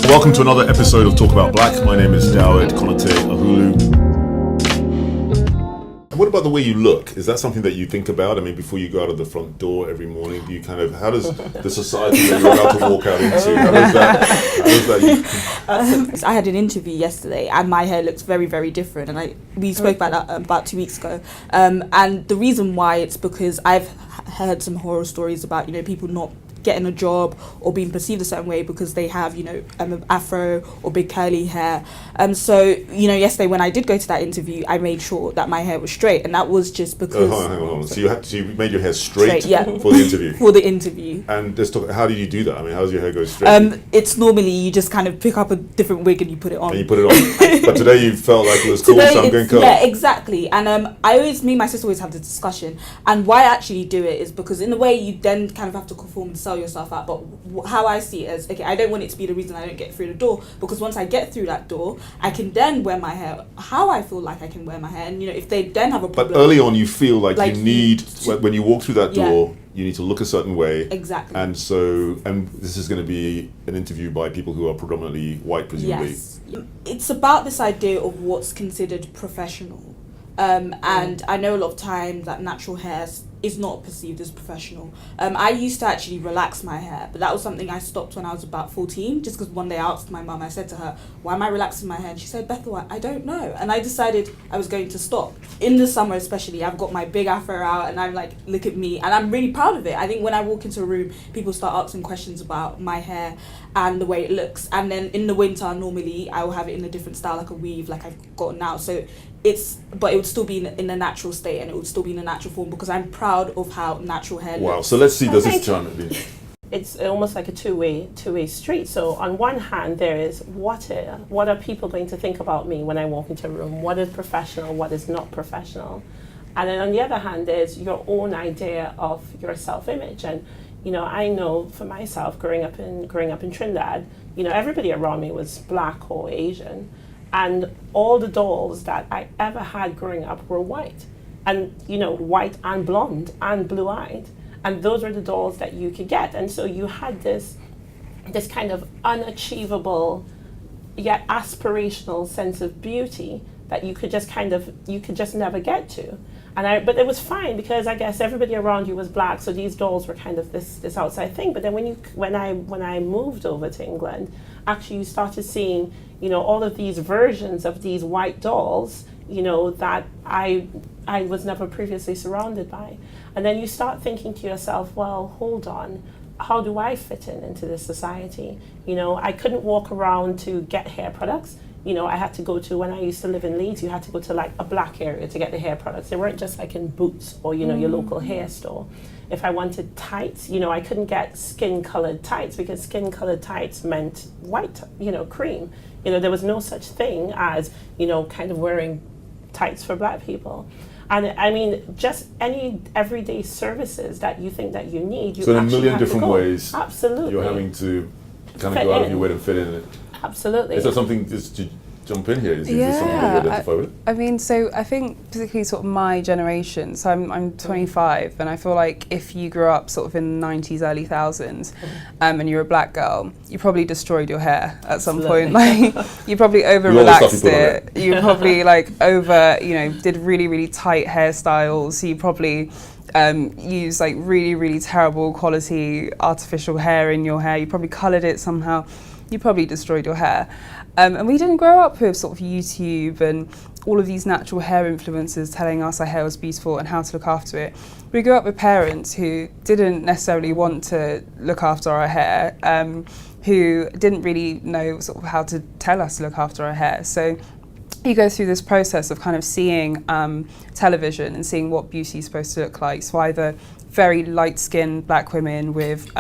Welcome to another episode of Talk About Black. My name is Dawid Konate Ahulu. And what about the way you look? Is that something that you think about? I mean, before you go out of the front door every morning, do you how does the society that you're about to walk out into, how does that I had an interview yesterday and my hair looks very, very different, and we spoke about that about 2 weeks ago. And the reason why, it's because I've heard some horror stories about, people not getting a job or being perceived a certain way because they have, afro or big curly hair. So, yesterday when I did go to that interview, I made sure that my hair was straight, and that was just because... hang on. So you made your hair straight yeah. for the interview? For the interview. And how do you do that? I mean, how does your hair go straight? It's normally you just kind of pick up a different wig and you put it on. And you put it on. But today you felt like it was cool, so I'm going curly. Yeah, exactly. And me and my sister always have this discussion. And why I actually do it is because in a way you then kind of have to conform and sell yourself out. But how I see it is, okay, I don't want it to be the reason I don't get through the door, because once I get through that door, I can then wear my hair how I feel like I can wear my hair. And, if they then have a problem... But early on you feel like you need, when you walk through that door, you need to look a certain way. Exactly. And this is going to be an interview by people who are predominantly white, presumably. Yes. It's about this idea of what's considered professional. And I know a lot of times that natural hair is not perceived as professional. I used to actually relax my hair, but that was something I stopped when I was about 14, just because one day I asked my mum, I said to her, why am I relaxing my hair? And she said, Bethel, I don't know. And I decided I was going to stop. In the summer especially, I've got my big afro out and I'm like, look at me. And I'm really proud of it. I think when I walk into a room, people start asking questions about my hair and the way it looks. And then in the winter, normally I will have it in a different style, like a weave, like I've got now. So but it would still be in a natural state, and it would still be in a natural form, because I'm proud of how natural hair looks. Wow, so let's see, does this turn it? It's almost like a two-way street. So on one hand, there is what are people going to think about me when I walk into a room? What is professional? What is not professional? And then on the other hand, there's your own idea of your self-image. And I know for myself, growing up in Trinidad, everybody around me was black or Asian. And all the dolls that I ever had growing up were white. And, white and blonde and blue-eyed. And those were the dolls that you could get. And so you had this kind of unachievable yet aspirational sense of beauty that you could just never get to. But it was fine, because I guess everybody around you was black, so these dolls were kind of this outside thing. But then when I moved over to England, actually you started seeing, all of these versions of these white dolls, that I was never previously surrounded by. And then you start thinking to yourself, well, hold on, how do I fit into this society? I couldn't walk around to get hair products. I had to go to, when I used to live in Leeds, you had to go to like a black area to get the hair products. They weren't just like in Boots or, your local hair store. If I wanted tights, I couldn't get skin-colored tights, because skin-colored tights meant white, cream. There was no such thing as, kind of wearing tights for black people. And I mean, just any everyday services that you think that you need, so in a million different ways, absolutely, you're having to kind of go out of your way to fit in it. Absolutely. Is there something just to jump in here? Is this something that you identify with? I mean, so I think particularly sort of my generation, so I'm 25, and I feel like if you grew up sort of in the 90s, early thousands, and you're a black girl, you probably destroyed your hair at some point. Like, you probably over-relaxed it. You probably did really, really tight hairstyles. You probably used like really, really terrible quality artificial hair in your hair. You probably coloured it somehow. You probably destroyed your hair. And we didn't grow up with sort of YouTube and all of these natural hair influencers telling us our hair was beautiful and how to look after it. We grew up with parents who didn't necessarily want to look after our hair, who didn't really know sort of how to tell us to look after our hair. So you go through this process of kind of seeing television and seeing what beauty is supposed to look like. So either very light-skinned black women with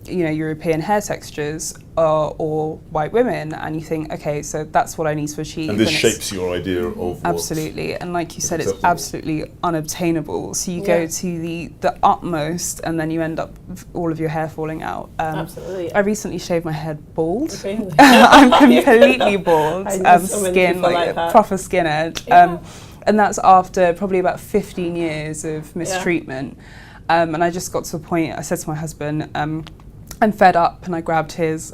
European hair textures, or white women, and you think, okay, so that's what I need to achieve. And this shapes your idea of absolutely, and like you said, it's absolutely unobtainable. So you go to the utmost, and then you end up with all of your hair falling out. Absolutely. I recently shaved my head bald. Really? I'm completely bald. Skin, like a proper skinhead. And that's after probably about 15 years of mistreatment. And I just got to a point, I said to my husband, I'm fed up, and I grabbed his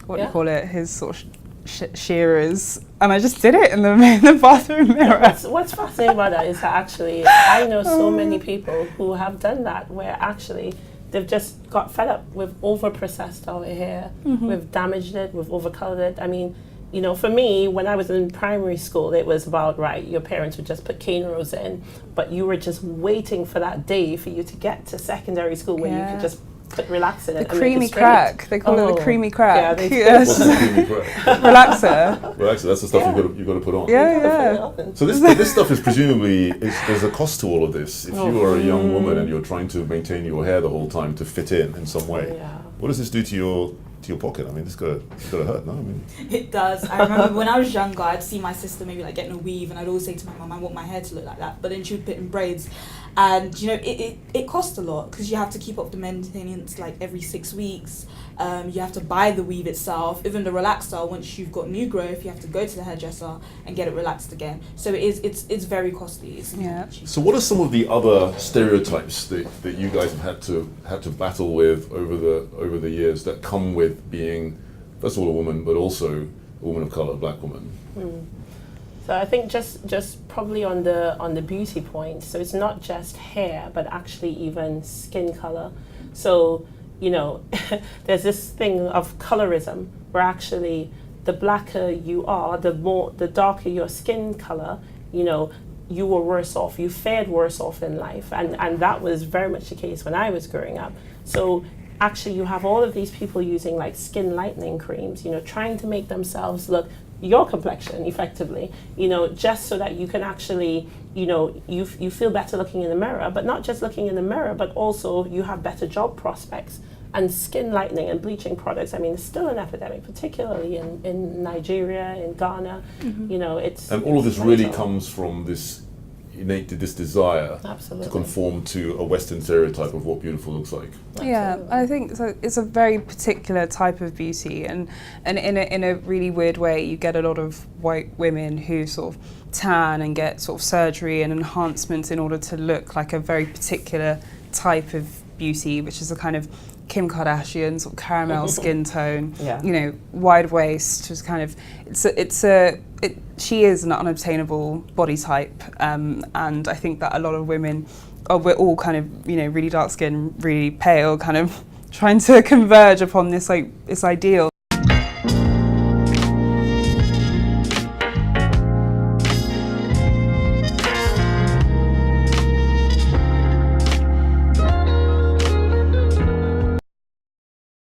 what do you call it, his sort of shearers, and I just did it in the bathroom mirror. What's fascinating about that is that actually I know so many people who have done that, where actually they've just got fed up with over-processed our hair, we've damaged it, we've over-colored it. I mean, you know, for me, when I was in primary school, it was about, right, your parents would just put cane rows in, but you were just waiting for that day for you to get to secondary school where you could just put relaxer in it. The creamy crack. They call it the creamy crack. Yeah, they What's the creamy crack? Relaxer. Relaxer, that's the stuff you've got to put on. Yeah. So this stuff is presumably, there's a cost to all of this. If you are a young woman and you're trying to maintain your hair the whole time to fit in some way, what does this do to your pocket? I mean, it's gotta hurt, no? I mean, it does. I remember when I was younger, I'd see my sister maybe like getting a weave, and I'd always say to my mum, I want my hair to look like that. But then she would put in braids, and you know, it costs a lot because you have to keep up the maintenance like every 6 weeks. You have to buy the weave itself. Even the relaxer, once you've got new growth, you have to go to the hairdresser and get it relaxed again. So it's very costly. So what are some of the other stereotypes that you guys have had to battle with over the years that come with being, first of all, a woman, but also a woman of color, a black woman? So I think just probably on the beauty point, so it's not just hair, but actually even skin color. So, you know, there's this thing of colorism where actually the blacker you are, the darker your skin color, you know, you were worse off, you fared worse off in life. And that was very much the case when I was growing up. So actually you have all of these people using like skin lightening creams, you know, trying to make themselves look your complexion effectively, you know, just so that you can actually, you know, you feel better looking in the mirror, but not just looking in the mirror, but also you have better job prospects. And skin lightening and bleaching products, I mean, it's still an epidemic, particularly in Nigeria, in Ghana, you know, it's... And all of this really comes from this desire to conform to a Western stereotype of what beautiful looks like. Yeah, I think so. It's a very particular type of beauty, and in a really weird way, you get a lot of white women who sort of tan and get sort of surgery and enhancements in order to look like a very particular type of beauty, which is a kind of Kim Kardashian sort of caramel skin tone, you know, wide waist, just kind of, she is an unobtainable body type, and I think that a lot of women, we're all kind of, you know, really dark skin, really pale, kind of trying to converge upon this ideal.